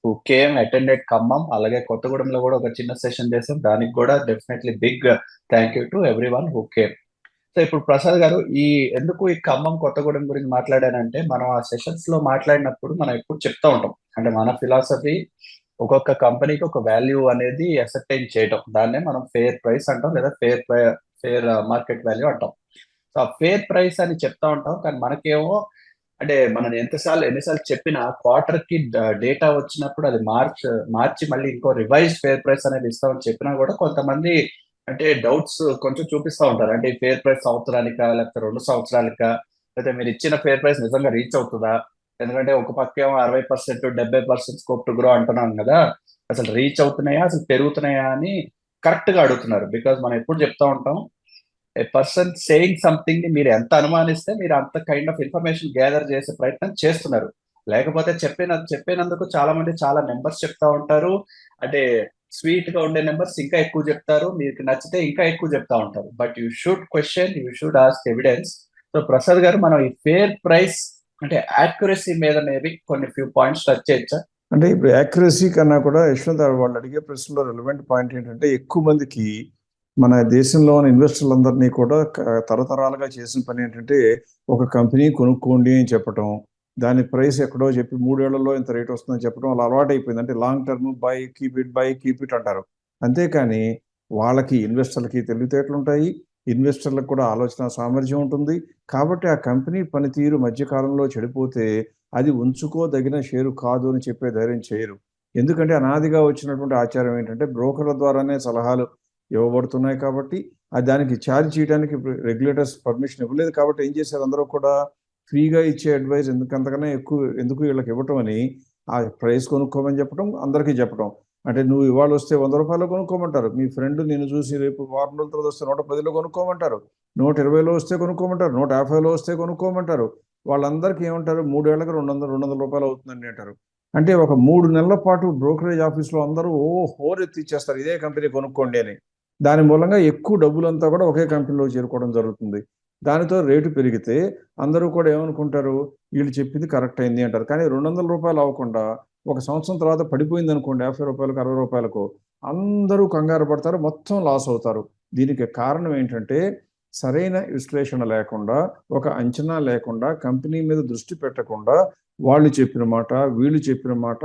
who came attended Khammam. అలాగే కొత్తగూడెంలో కూడా ఒక చిన్న సెషన్ చేసాం. దానికి కూడా definitely big thank you to everyone who came. So ఇప్పుడు ప్రసాద్ గారు ఎందుకు ఈ ఖమ్మం కొత్తగూడెం గురించి మాట్లాడానంటే మనం ఆ సెషన్స్ లో మాట్లాడినప్పుడు మనం ఎప్పుడు చెప్తా ఉంటాం. అంటే మన ఫిలాసఫీ ఒక్కొక్క కంపెనీకి ఒక వాల్యూ అనేది అసర్టైన్ చేయటం. దాన్నే మనం ఫెయిర్ ప్రైస్ అంటాం, లేదా ఫెయిర్ మార్కెట్ వాల్యూ అంటాం. సో ఆ ఫెయిర్ ప్రైస్ అని చెప్తా ఉంటాం. కానీ మనకేమో అంటే మనం ఎన్నిసార్లు చెప్పినా క్వార్టర్ కి డేటా వచ్చినప్పుడు అది మార్చి మళ్ళీ ఇంకో రివైజ్డ్ ఫెయిర్ ప్రైస్ అనేది ఇస్తామని చెప్పినా కూడా కొంతమంది అంటే డౌట్స్ కొంచెం చూపిస్తా ఉంటారు. అంటే ఈ ఫెయిర్ ప్రైస్ సంవత్సరానికా, లేకపోతే 2 సంవత్సరాలకా, లేకపోతే మీరు ఇచ్చిన ఫెయిర్ ప్రైస్ నిజంగా రీచ్ అవుతుందా? ఎందుకంటే ఒక పక్కేమో 60%, 70% స్కోప్ టు గ్రో అంటున్నాం కదా. అసలు రీచ్ అవుతున్నాయా, అసలు పెరుగుతున్నాయా అని కరెక్ట్ గా అడుగుతున్నారు. బికాస్ మనం ఎప్పుడు చెప్తా ఉంటాం, ఏ పర్సన్ సేయింగ్ సంథింగ్ ని మీరు ఎంత అనుమానిస్తే మీరు అంత కైండ్ ఆఫ్ ఇన్ఫర్మేషన్ గ్యాదర్ చేసే ప్రయత్నం చేస్తున్నారు. లేకపోతే చెప్పినందుకు చాలా మంది చాలా నెంబర్స్ చెప్తా ఉంటారు. అంటే స్వీట్ గా ఉండే నెంబర్స్ ఇంకా ఎక్కువ చెప్తారు. మీకు నచ్చితే ఇంకా ఎక్కువ చెప్తా ఉంటారు. But you should question, you should ask evidence. So Prasad గారు, మనం ఈ ఫెయిర్ ప్రైస్ అంటే యాక్యురసీ మీద మేబీ కొన్ని ఫ్యూ పాయింట్స్ టచ్ చేయొచ్చా? అంటే ఇప్పుడు యాక్యురసీ కన్నా కూడా యశ్వంత్ వాళ్ళు అడిగే ప్రశ్నలో రిలవెంట్ పాయింట్ ఏంటంటే ఎక్కువ మందికి మన దేశంలో ఉన్న ఇన్వెస్టర్లందరినీ కూడా తరతరాలుగా చేసిన పని ఏంటంటే ఒక కంపెనీ కొనుక్కోండి అని చెప్పటం, దాని ప్రైస్ ఎక్కడో చెప్పి 3 ఏళ్లలో ఇంత రేట్ వస్తుందని చెప్పడం అలా అలవాటు అయిపోయింది. అంటే long term by keep it అంటారు. అంతేకాని వాళ్ళకి ఇన్వెస్టర్లకి తెలివితేటలు ఉంటాయి, ఇన్వెస్టర్లకు కూడా ఆలోచన సామర్థ్యం ఉంటుంది. కాబట్టి ఆ కంపెనీ పనితీరు మధ్యకాలంలో చెడిపోతే అది ఉంచుకోదగిన షేరు కాదు అని చెప్పే ధైర్యం చేయరు. ఎందుకంటే అనాదిగా వచ్చినటువంటి ఆచారం ఏంటంటే బ్రోకర్ల ద్వారానే సలహాలు ఇవ్వబడుతున్నాయి కాబట్టి దానికి ఛార్జ్ చేయడానికి రెగ్యులేటర్స్ పర్మిషన్ ఇవ్వలేదు కాబట్టి ఏం చేశారు అందరూ కూడా ఫ్రీగా ఇచ్చే అడ్వైస్ ఎందుకంతకన్నా ఎందుకు వీళ్ళకి ఇవ్వటం అని ఆ ప్రైస్ కొనుక్కోమని చెప్పడం అందరికీ చెప్పడం. అంటే నువ్వు ఇవాళ వస్తే 100 రూపాయలు కొనుక్కోమంటారు, మీ ఫ్రెండ్ నేను చూసి రేపు వారం రోజుల తర్వాత వస్తే 110లో కొనుక్కోమంటారు, 120లో వస్తే కొనుక్కోమంటారు, 150లో వస్తే కొనుక్కోమంటారు. వాళ్ళందరికీ ఏమంటారు 3 ఏళ్ళకి 200 రూపాయలు అవుతుందండి అంటారు. అంటే ఒక 3 నెలల పాటు బ్రోకరేజ్ ఆఫీస్లో అందరూ హోరెత్తి ఇచ్చేస్తారు ఇదే కంపెనీ కొనుక్కోండి అని. దాని మూలంగా ఎక్కువ డబ్బులంతా కూడా ఒకే కంపెనీలో చేరుకోవడం జరుగుతుంది. దానితో రేటు పెరిగితే అందరూ కూడా ఏమనుకుంటారు వీళ్ళు చెప్పింది కరెక్ట్ అయింది అంటారు. కానీ 200 రూపాయలు అవ్వకుండా ఒక సంవత్సరం తర్వాత పడిపోయింది అనుకోండి 50 రూపాయలకు 60 రూపాయలకు అందరూ కంగారు పడతారు, మొత్తం లాస్ అవుతారు. దీనికి కారణం ఏంటంటే సరైన విశ్లేషణ లేకుండా, ఒక అంచనా లేకుండా, కంపెనీ మీద దృష్టి పెట్టకుండా వాళ్ళు చెప్పిన మాట వీళ్ళు చెప్పిన మాట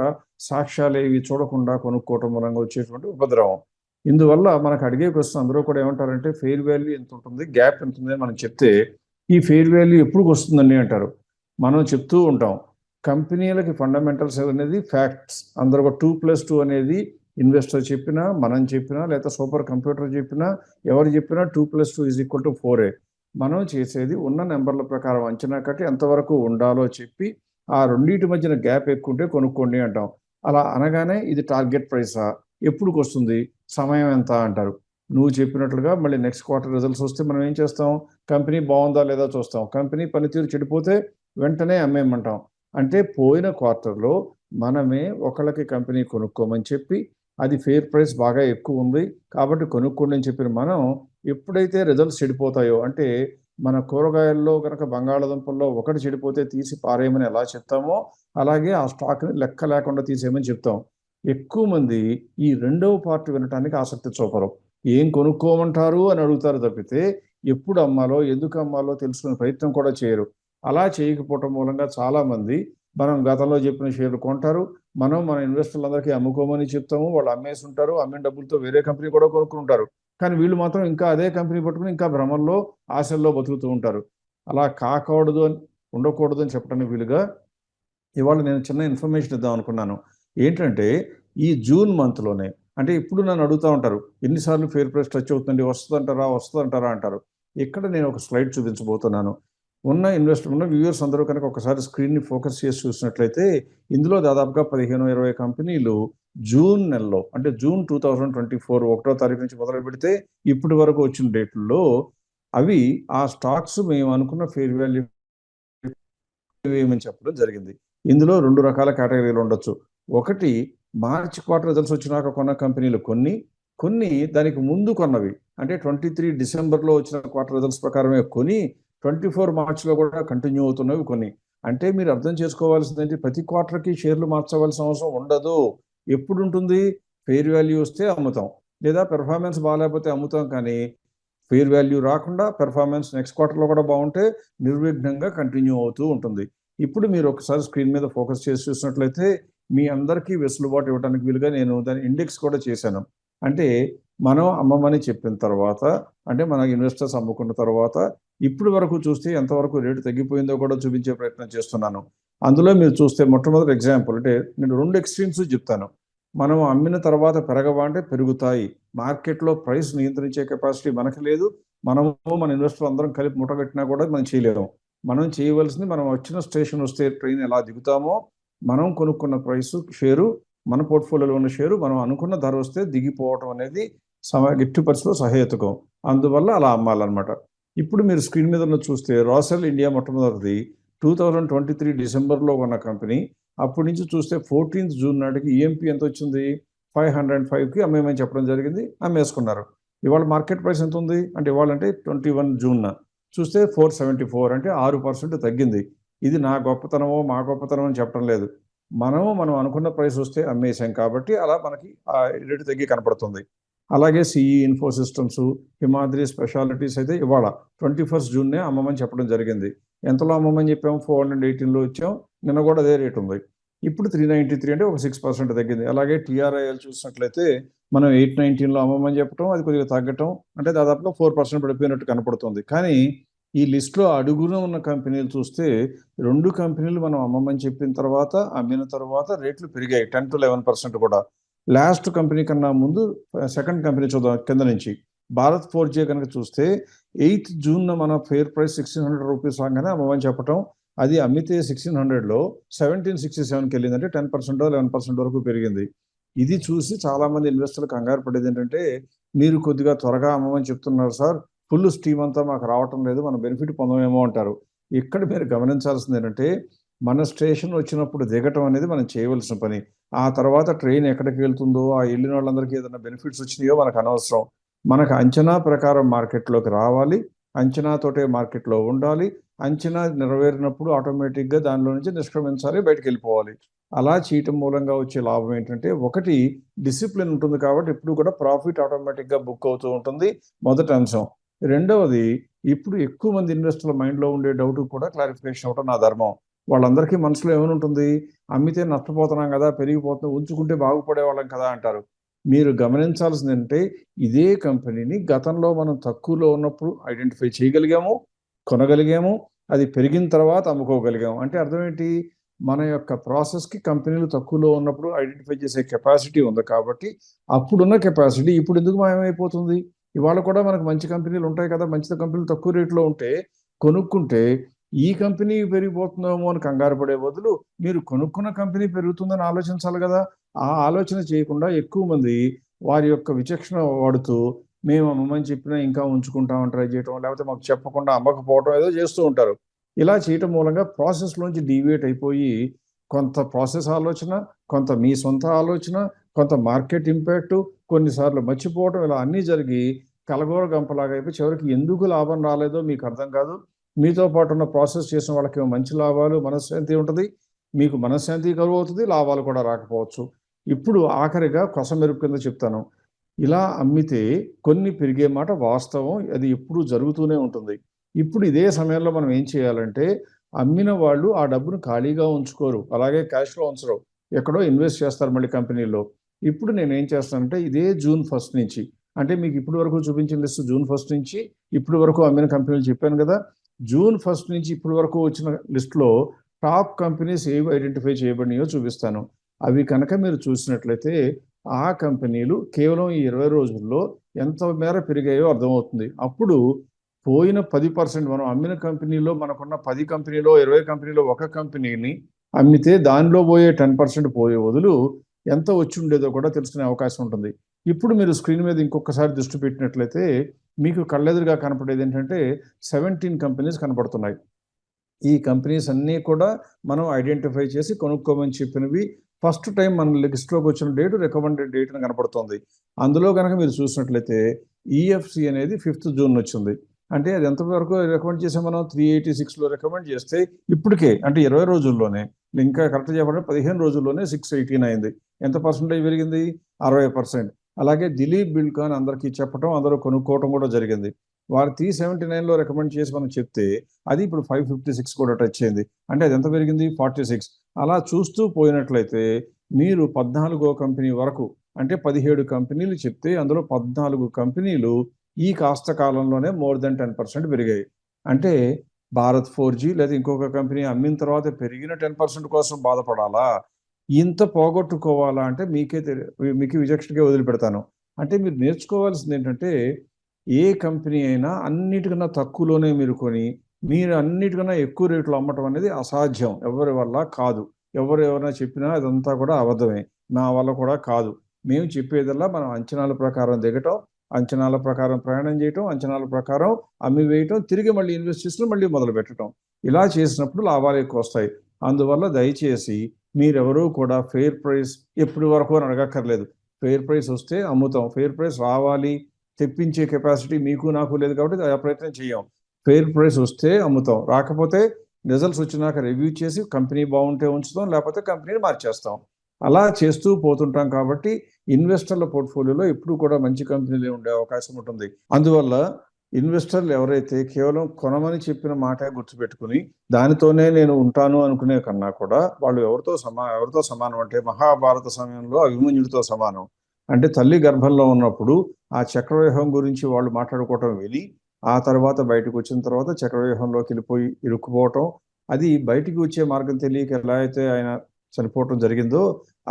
సాక్ష్యాలు ఏవి చూడకుండా కొనుక్కోవటం మూలంగా వచ్చేటువంటి ఉపద్రవం. ఇందువల్ల మనకు అడిగే క్వశ్చన్ అందరూ కూడా ఏమంటారంటే ఫెయిర్ వాల్యూ ఎంత ఉంటుంది, గ్యాప్ ఎంత ఉంది అని మనం చెప్తే ఈ ఫెయిర్ వాల్యూ ఎప్పుడు వస్తుందని అంటారు. మనం చెప్తూ ఉంటాం కంపెనీలకి ఫండమెంటల్స్ అనేది ఫ్యాక్ట్స్. అందరూ ఒక 2+2 అనేది ఇన్వెస్టర్ చెప్పినా, మనం చెప్పినా, లేదా సూపర్ కంప్యూటర్ చెప్పినా, ఎవరు చెప్పినా 2+2 = 4. మనం చేసేది ఉన్న నెంబర్ల ప్రకారం అంచనా కట్టి ఎంతవరకు ఉండాలో చెప్పి ఆ రెండింటి మధ్యన గ్యాప్ ఎక్కువ ఉంటే కొనుక్కోండి అంటాం. అలా అనగానే ఇది టార్గెట్ ప్రైసా, ఎప్పుడుకి వస్తుంది, సమయం ఎంత అంటారు. నువ్వు చెప్పినట్లుగా మళ్ళీ నెక్స్ట్ క్వార్టర్ రిజల్ట్స్ వస్తే మనం ఏం చేస్తాం, కంపెనీ బాగుందా లేదా చూస్తాం, కంపెనీ పనితీరు చెడిపోతే వెంటనే అమ్మేయమంటాం. అంటే పోయిన క్వార్టర్లో మనమే ఒకళ్ళకి కంపెనీ కొనుక్కోమని చెప్పి అది ఫెయిర్ ప్రైస్ బాగా ఎక్కువ ఉంది కాబట్టి కొనుక్కోండి అని చెప్పిన మనం ఎప్పుడైతే రిజల్ట్స్ చెడిపోతాయో, అంటే మన కూరగాయల్లో కనుక బంగాళాదుంపల్లో ఒకటి చెడిపోతే తీసి పారేయమని ఎలా చెప్తామో అలాగే ఆ స్టాక్ని లెక్క లేకుండా తీసేయమని చెప్తాం. ఎక్కువ మంది ఈ రెండవ పార్ట్ వినటానికి ఆసక్తి చూపరు. ఏం కొనుక్కోమంటారు అని అడుగుతారు తప్పితే ఎప్పుడు అమ్మాలో ఎందుకు అమ్మాలో తెలుసుకునే ప్రయత్నం కూడా చేయరు. అలా చేయకపోవటం మూలంగా చాలామంది మనం గతంలో చెప్పిన షేర్లు కొంటారు, మన ఇన్వెస్టర్లందరికీ అమ్ముకోమని చెప్తాము, వాళ్ళు అమ్మేసి ఉంటారు, అమ్మిన డబ్బులతో వేరే కంపెనీ కూడా కొనుక్కుంటారు. కానీ వీళ్ళు మాత్రం ఇంకా అదే కంపెనీ పట్టుకుని ఇంకా భ్రమంలో ఆశల్లో బతుకుతూ ఉంటారు. అలా కాకూడదు అని ఉండకూడదు అని చెప్పడానికి వీలుగా ఇవాళ నేను చిన్న ఇన్ఫర్మేషన్ ఇద్దాం అనుకున్నాను. ఏంటంటే ఈ జూన్ మంత్లోనే, అంటే ఇప్పుడు నన్ను అడుగుతూ ఉంటారు ఎన్నిసార్లు ఫెయిర్ ప్రైస్ టచ్ అవుతుంది, వస్తుందంటారా అంటారు. ఇక్కడ నేను ఒక స్లైడ్ చూపించబోతున్నాను. ఉన్న వ్యూవర్స్ అందరూ కనుక ఒకసారి స్క్రీన్ని ఫోకస్ చేసి చూసినట్లయితే ఇందులో దాదాపుగా 15-20 కంపెనీలు జూన్ నెలలో, అంటే జూన్ 2024 1వ తారీఖు నుంచి మొదలు పెడితే ఇప్పటి వరకు వచ్చిన డేట్లలో అవి ఆ స్టాక్స్ మేము అనుకున్న ఫెయిర్ వాల్యూ ఏమని చెప్పడం జరిగింది. ఇందులో 2 రకాల కేటగిరీలు ఉండొచ్చు. ఒకటి మార్చి క్వార్టర్ రిజల్ట్స్ వచ్చినాక కొన్న కంపెనీలు కొన్ని దానికి ముందు కొన్నవి, అంటే 23 డిసెంబర్లో వచ్చిన క్వార్టర్ రిజల్ట్స్ ప్రకారమే కొని 24 మార్చిలో కూడా కంటిన్యూ అవుతున్నవి కొన్ని. అంటే మీరు అర్థం చేసుకోవాల్సిందంటే ప్రతి క్వార్టర్కి షేర్లు మార్చవలసిన అవసరం ఉండదు. ఎప్పుడు ఉంటుంది, ఫెయిర్ వాల్యూ వస్తే అమ్ముతాం, లేదా పెర్ఫార్మెన్స్ బాగాలేకపోతే అమ్ముతాం. కానీ ఫెయిర్ వాల్యూ రాకుండా పెర్ఫార్మెన్స్ నెక్స్ట్ క్వార్టర్లో కూడా బాగుంటే నిర్విఘ్నంగా కంటిన్యూ అవుతూ ఉంటుంది. ఇప్పుడు మీరు ఒకసారి స్క్రీన్ మీద ఫోకస్ చేసి చూసినట్లయితే మీ అందరికీ వెసులుబాటు ఇవ్వడానికి వీలుగా నేను దాని ఇండెక్స్ కూడా చేశాను. అంటే మనం అమ్మమని చెప్పిన తర్వాత, అంటే మన ఇన్వెస్టర్స్ అమ్ముకున్న తర్వాత ఇప్పుడు వరకు చూస్తే ఎంతవరకు రేటు తగ్గిపోయిందో కూడా చూపించే ప్రయత్నం చేస్తున్నాను. అందులో మీరు చూస్తే మొట్టమొదటి ఎగ్జాంపుల్, అంటే నేను 2 ఎక్స్ట్రీమ్స్ చెప్తాను. మనం అమ్మిన తర్వాత పెరగవా అంటే పెరుగుతాయి. మార్కెట్లో ప్రైస్ నియంత్రించే కెపాసిటీ మనకు లేదు. మనము మన ఇన్వెస్టర్ అందరం కలిపి ముట్టగట్టినా కూడా మనం చేయలేము. మనం చేయవలసింది మనం వచ్చిన స్టేషన్ వస్తే ట్రైన్ ఎలా దిగుతామో, మనం కొనుక్కున్న ప్రైసు షేరు, మన పోర్ట్ఫోలియోలో ఉన్న షేరు మనం అనుకున్న ధర వస్తే దిగిపోవటం అనేది ఎట్టి పరిస్థితిలో సహేతుకం. అందువల్ల అలా అమ్మాలన్నమాట. ఇప్పుడు మీరు స్క్రీన్ మీద చూస్తే రాసెల్ ఇండియా మొట్టమొదటిది 2023 డిసెంబర్లో ఉన్న కంపెనీ. అప్పటి నుంచి చూస్తే 14th జూన్ నాటికి ఈఎంపీ ఎంత వచ్చింది, 505కి అమ్మేమని చెప్పడం జరిగింది, అమ్మేసుకున్నారు. ఇవాళ మార్కెట్ ప్రైస్ ఎంత ఉంది అంటే ఇవాళ అంటే 21 జూన్ చూస్తే 474, అంటే 6% తగ్గింది. ఇది నా గొప్పతనమో మా గొప్పతనమో అని చెప్పడం లేదు. మనం అనుకున్న ప్రైస్ వస్తే అమ్మేసాం కాబట్టి అలా మనకి ఆ రేటు తగ్గి కనపడుతుంది. అలాగే సిఈ ఇన్ఫోసిస్టమ్స్, హిమాద్రి స్పెషాలిటీస్ అయితే ఇవాళ 21st జూన్నే అమ్మమని చెప్పడం జరిగింది. ఎంతలో అమ్మమని చెప్పాము, 418లో ఇచ్చాం, నిన్న కూడా అదే రేటు ఉంది. ఇప్పుడు 393, అంటే ఒక 6% తగ్గింది. అలాగే టీఆర్ఐఎల్ చూసినట్లయితే మనం 819లో అమ్మమని చెప్పడం, అది కొద్దిగా తగ్గటం, అంటే దాదాపుగా 4% పడిపోయినట్టు కనపడుతుంది. కానీ ఈ లిస్టులో అడుగున ఉన్న కంపెనీలు చూస్తే 2 కంపెనీలు మనం అమ్మమని చెప్పిన తర్వాత అమ్మిన తర్వాత రేట్లు పెరిగాయి 10 to 11% కూడా. లాస్ట్ కంపెనీ కన్నా ముందు సెకండ్ కంపెనీ చూద్దాం కింద నుంచి. భారత్ 4G కనుక చూస్తే 8th June మన ఫేర్ ప్రైస్ 1600 రూపీస్ రాగానే అమ్మమని చెప్పటం, అది అమ్మితే 1600లో 1767కి వెళ్ళిందంటే 10% 11% వరకు పెరిగింది. ఇది చూసి చాలా మంది ఇన్వెస్టర్లు కంగారు పడేది ఏంటంటే, మీరు కొద్దిగా త్వరగా అమ్మమని చెప్తున్నారు సార్, ఫుల్ స్టీమ్ అంతా మాకు రావటం లేదు, మనం బెనిఫిట్ పొందమేమో అంటారు. ఇక్కడ మీరు గమనించాల్సింది ఏంటంటే, మన స్టేషన్ వచ్చినప్పుడు దిగటం అనేది మనం చేయవలసిన పని. ఆ తర్వాత ట్రైన్ ఎక్కడికి వెళ్తుందో, ఆ వెళ్ళిన వాళ్ళందరికీ ఏదైనా బెనిఫిట్స్ వచ్చినాయో మనకు అనవసరం. మనకు అంచనా ప్రకారం మార్కెట్లోకి రావాలి, అంచనాతోటే మార్కెట్లో ఉండాలి, అంచనా నెరవేరినప్పుడు ఆటోమేటిక్గా దానిలో నుంచి నిష్క్రమించాలి, బయటకు వెళ్ళిపోవాలి. అలా చేయటం మూలంగా వచ్చే లాభం ఏంటంటే, ఒకటి డిసిప్లిన్ ఉంటుంది కాబట్టి ఎప్పుడు కూడా ప్రాఫిట్ ఆటోమేటిక్గా బుక్ అవుతూ ఉంటుంది, మొదటి అంశం. రెండవది, ఇప్పుడు ఎక్కువ మంది ఇన్వెస్టర్ల మైండ్లో ఉండే డౌట్ కూడా క్లారిఫికేషన్ అవ్వడం నా ధర్మం. వాళ్ళందరికీ మనసులో ఏమనుంటుంది, అమ్మితే నష్టపోతున్నాం కదా, పెరిగిపోతుంది, ఉంచుకుంటే బాగుపడే వాళ్ళం కదా అంటారు. మీరు గమనించాల్సింది అంటే, ఇదే కంపెనీని గతంలో మనం తక్కువలో ఉన్నప్పుడు ఐడెంటిఫై చేయగలిగాము, కొనగలిగాము, అది పెరిగిన తర్వాత అమ్ముకోగలిగాము. అంటే అర్థం ఏంటి, మన యొక్క ప్రాసెస్కి కంపెనీలు తక్కువలో ఉన్నప్పుడు ఐడెంటిఫై చేసే కెపాసిటీ ఉంది కాబట్టి, అప్పుడున్న కెపాసిటీ ఇప్పుడు ఎందుకు మాయమైపోతుంది? ఇవాళ కూడా మనకు మంచి కంపెనీలు ఉంటాయి కదా, మంచి కంపెనీలు తక్కువ రేట్లో ఉంటే కొనుక్కుంటే ఈ కంపెనీ పెరిగిపోతుందేమో అని కంగారు పడే బదులు, మీరు కొనుక్కున్న కంపెనీ పెరుగుతుందని ఆలోచించాలి కదా. ఆ ఆలోచన చేయకుండా ఎక్కువ మంది వారి యొక్క విచక్షణ వాడుతూ, మేము అమ్మమని చెప్పినా ఇంకా ఉంచుకుంటామని ట్రై చేయటం, లేకపోతే మాకు చెప్పకుండా అమ్మకపోవటం ఏదో చేస్తూ ఉంటారు. ఇలా చేయటం మూలంగా ప్రాసెస్లోంచి డీవియేట్ అయిపోయి, కొంత ప్రాసెస్ ఆలోచన, కొంత మీ సొంత ఆలోచన, కొంత మార్కెట్ ఇంపాక్టు, కొన్నిసార్లు మర్చిపోవటం, ఇలా అన్నీ జరిగి కలగోర గంపలాగా అయిపోయి చివరికి ఎందుకు లాభం రాలేదో మీకు అర్థం కాదు. మీతో పాటు ఉన్న ప్రాసెస్ చేసిన వాళ్ళకి మంచి లాభాలు, మనశ్శాంతి ఉంటుంది, మీకు మనశ్శాంతి కరువు అవుతుంది, లాభాలు కూడా రాకపోవచ్చు. ఇప్పుడు ఆఖరిగా కొసమెరుపు కింద చెప్తాను, ఇలా అమ్మితే కొన్ని పెరిగే మాట వాస్తవం, అది ఎప్పుడూ జరుగుతూనే ఉంటుంది. ఇప్పుడు ఇదే సమయంలో మనం ఏం చేయాలంటే, అమ్మిన వాళ్ళు ఆ డబ్బును ఖాళీగా ఉంచుకోరు, అలాగే క్యాష్లో ఉంచరు, ఎక్కడో ఇన్వెస్ట్ చేస్తారు మళ్ళీ కంపెనీలో. ఇప్పుడు నేను ఏం చేస్తానంటే, ఇదే June 1 నుంచి, అంటే మీకు ఇప్పటి వరకు చూపించిన లిస్ట్ June 1 నుంచి ఇప్పటి వరకు అమ్మిన కంపెనీలు చెప్పాను కదా, June 1 నుంచి ఇప్పటి వరకు వచ్చిన లిస్టులో టాప్ కంపెనీస్ ఏవి ఐడెంటిఫై చేయబడినాయో చూపిస్తాను. అవి కనుక మీరు చూసినట్లయితే, ఆ కంపెనీలు కేవలం ఈ 20 రోజుల్లో ఎంత మేర పెరిగాయో అర్థమవుతుంది. అప్పుడు పోయిన 10%, మనం అమ్మిన కంపెనీలో మనకున్న 10 కంపెనీలో 20 కంపెనీలో ఒక కంపెనీని అమ్మితే దానిలో పోయే 10% పోయే బదులు ఎంత వచ్చి ఉండేదో కూడా తెలుసుకునే అవకాశం ఉంటుంది. ఇప్పుడు మీరు స్క్రీన్ మీద ఇంకొకసారి దృష్టి పెట్టినట్లయితే, మీకు కళ్ళెదురుగా కనపడేది ఏంటంటే 17 కంపెనీస్ కనపడుతున్నాయి. ఈ కంపెనీస్ అన్నీ కూడా మనం ఐడెంటిఫై చేసి కొనుక్కోమని చెప్పినవి. ఫస్ట్ టైం మన లిస్ట్లోకి వచ్చిన డేట్ రికమెండెడ్ డేట్ అని కనపడుతుంది. అందులో కనుక మీరు చూసినట్లయితే EFC అనేది 5th June వచ్చింది. అంటే అది ఎంతవరకు రికమెండ్ చేసాం మనం, 386లో రికమెండ్ చేస్తే ఇప్పటికే అంటే 20 రోజుల్లోనే, ఇంకా కరెక్ట్ చెప్పాలంటే 15 రోజుల్లోనే 618 అయింది. ఎంత పర్సెంటేజ్ పెరిగింది? 60%. అలాగే దిలీప్ బిల్డ్కాన్ అందరికీ చెప్పడం, అందరూ కొనుక్కోవటం కూడా జరిగింది. వారు 379లో రికమెండ్ చేసి మనం చెప్తే అది ఇప్పుడు 556 కూడా టచ్ అయింది. అంటే అది ఎంత పెరిగింది? 46. అలా చూస్తూ పోయినట్లయితే మీరు 14వ కంపెనీ వరకు, అంటే 17 కంపెనీలు చెప్తే అందులో 14 కంపెనీలు ఈ కాస్త కాలంలోనే మోర్ దెన్ 10% పెరిగాయి. అంటే భారత్ 4G లేదా ఇంకొక కంపెనీ అమ్మిన తర్వాత పెరిగిన 10% కోసం బాధపడాలా, ఇంత పోగొట్టుకోవాలా అంటే మీకు విచక్షణకే వదిలిపెడతాను. అంటే మీరు నేర్చుకోవాల్సింది ఏంటంటే, ఏ కంపెనీ అయినా అన్నిటికన్నా తక్కువలోనే మీరు కొని, మీరు అన్నిటికన్నా ఎక్కువ రేట్లో అమ్మటం అనేది అసాధ్యం, ఎవరి వల్ల కాదు. ఎవరైనా చెప్పినా అదంతా కూడా అబద్ధమే, నా వల్ల కూడా కాదు. మేము చెప్పేదల్లా మనం అంచనాల ప్రకారం దిగటం, అంచనాల ప్రకారం ప్రయాణం చేయటం, అంచనాల ప్రకారం అమ్మి వేయటం, తిరిగి మళ్ళీ ఇన్వెస్ట్ చేసుకుని మళ్ళీ మొదలు పెట్టడం. ఇలా చేసినప్పుడు లాభాలు ఎక్కువ వస్తాయి. అందువల్ల దయచేసి మీరెవరూ కూడా ఫెయిర్ ప్రైస్ ఎప్పటి వరకు అని అడగక్కర్లేదు. ఫెయిర్ ప్రైస్ వస్తే అమ్ముతాం, ఫెయిర్ ప్రైస్ రావాలి, తెప్పించే కెపాసిటీ మీకు నాకు లేదు కాబట్టి ఆ ప్రయత్నం చేయం. ఫెయిర్ ప్రైస్ వస్తే అమ్ముతాం, రాకపోతే రిజల్ట్స్ వచ్చినాక రివ్యూ చేసి కంపెనీ బాగుంటే ఉంచుతాం, లేకపోతే కంపెనీని మార్చేస్తాం. అలా చేస్తూ పోతుంటాం కాబట్టి ఇన్వెస్టర్ల పోర్ట్ఫోలియోలో ఎప్పుడు కూడా మంచి కంపెనీలే ఉండే అవకాశం ఉంటుంది. అందువల్ల ఇన్వెస్టర్లు ఎవరైతే కేవలం కొనమని చెప్పిన మాట గుర్తుపెట్టుకుని దానితోనే నేను ఉంటాను అనుకునే కన్నా కూడా, వాళ్ళు ఎవరితో సమానం అంటే మహాభారత సమయంలో అభిమన్యుడితో సమానం. అంటే తల్లి గర్భంలో ఉన్నప్పుడు ఆ చక్రవ్యూహం గురించి వాళ్ళు మాట్లాడుకోవటం విని, ఆ తర్వాత బయటకు వచ్చిన తర్వాత చక్రవ్యూహంలోకి వెళ్ళిపోయి ఇరుక్కుపోవటం, అది బయటికి వచ్చే మార్గం తెలియక ఎలా అయితే ఆయన చనిపోవటం జరిగిందో,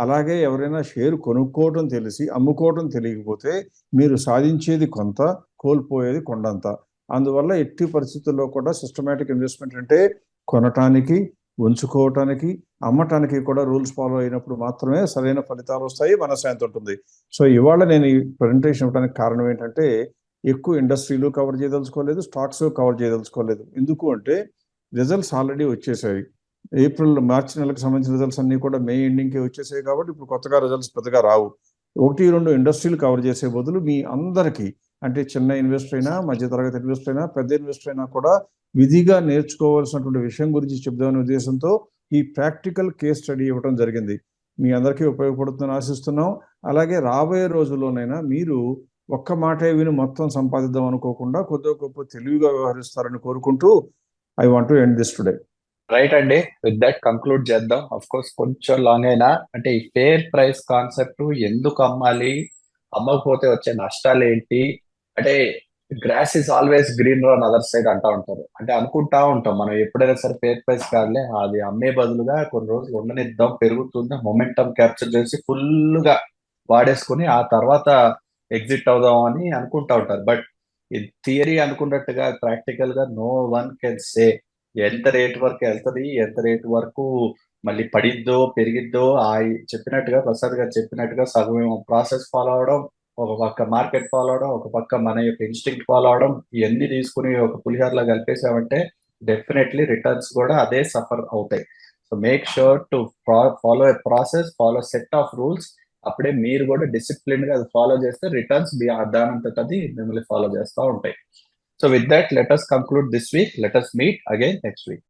అలాగే ఎవరైనా షేర్ కొనుక్కోవటం తెలిసి అమ్ముకోవటం తెలియకపోతే మీరు సాధించేది కొంత, కోల్పోయేది కొండంత. అందువల్ల ఎట్టి పరిస్థితుల్లో కూడా సిస్టమేటిక్ ఇన్వెస్ట్మెంట్ అంటే కొనటానికి, ఉంచుకోవటానికి, అమ్మటానికి కూడా రూల్స్ ఫాలో అయినప్పుడు మాత్రమే సరైన ఫలితాలు వస్తాయి, మనశ్శాంతి ఉంటుంది. సో ఇవాళ నేను ఈ ప్రజెంటేషన్ ఇవ్వడానికి కారణం ఏంటంటే, ఎక్కువ ఇండస్ట్రీలు కవర్ చేయదలుచుకోలేదు, స్టాక్స్ కవర్ చేయదలుచుకోలేదు. ఎందుకు అంటే రిజల్ట్స్ ఆల్రెడీ వచ్చేసాయి. మార్చి నెలకు సంబంధించిన రిజల్ట్స్ అన్ని కూడా మే ఎండింగ్కి వచ్చేసాయి కాబట్టి ఇప్పుడు కొత్తగా రిజల్ట్స్ పెద్దగా రావు. 1-2 ఇండస్ట్రీలు కవర్ చేసే బదులు మీ అందరికీ, అంటే చిన్న ఇన్వెస్టర్ అయినా, మధ్యతరగతి ఇన్వెస్టర్ అయినా, పెద్ద ఇన్వెస్టర్ అయినా కూడా విధిగా నేర్చుకోవాల్సినటువంటి విషయం గురించి చెప్దామనే ఉద్దేశంతో ఈ ప్రాక్టికల్ కేస్ స్టడీ ఇవ్వడం జరిగింది. మీ అందరికీ ఉపయోగపడుతుందని ఆశిస్తున్నాం. అలాగే రాబోయే రోజుల్లోనైనా మీరు ఒక్క మాటే విని మొత్తం సంపాదిద్దాం అనుకోకుండా కొద్దిగా గొప్ప తెలివిగా వ్యవహరిస్తారని కోరుకుంటూ I want to end this today. Right అండి, విత్ దట్ కంక్లూడ్ చేద్దాం. అఫ్ కోర్స్ కొంచెం లాంగ్ అయినా, అంటే ఈ ఫేర్ ప్రైస్ కాన్సెప్ట్ ఎందుకు అమ్మాలి, అమ్మకపోతే వచ్చే నష్టాలు ఏంటి, అంటే grass is always greener on other side అంటా ఉంటారు. అంటే అనుకుంటా ఉంటాం మనం ఎప్పుడైనా సరే ఫేర్ ప్రైస్ కాదులే, అది అమ్మే బదులుగా కొన్ని రోజులు ఉండనిద్దాం, పెరుగుతుంది, మొమెంటం క్యాప్చర్ చేసి ఫుల్ గా వాడేసుకుని ఆ తర్వాత ఎగ్జిట్ అవుదాం అని అనుకుంటా ఉంటారు. బట్ ఈ థియరీ అనుకున్నట్టుగా ప్రాక్టికల్ గా నో వన్ కెన్ సే ఎంత రేట్ వరకు వెళ్తుంది, ఎంత రేట్ వరకు మళ్ళీ పడిద్దో పెరిగిద్దో. ఆ చెప్పినట్టుగా ప్రసాద్ గారు చెప్పినట్టుగా సగం ప్రాసెస్ ఫాలో అవడం, ఒక పక్క మార్కెట్ ఫాలో అవడం, ఒక పక్క మన యొక్క ఇన్స్టింక్ట్ ఫాలో అవడం, ఇవన్నీ తీసుకుని ఒక పులిహోరలా కలిపేసామంటే డెఫినెట్లీ రిటర్న్స్ కూడా అదే సఫర్ అవుతాయి. So make sure to follow a process, follow set of rules. అప్పుడే మీరు కూడా డిసిప్లిన్ గా అది ఫాలో చేస్తే రిటర్న్స్ దానంతట అది మిమ్మల్ని ఫాలో చేస్తూ ఉంటాయి. So with that, let us conclude this week. Let us meet again next week.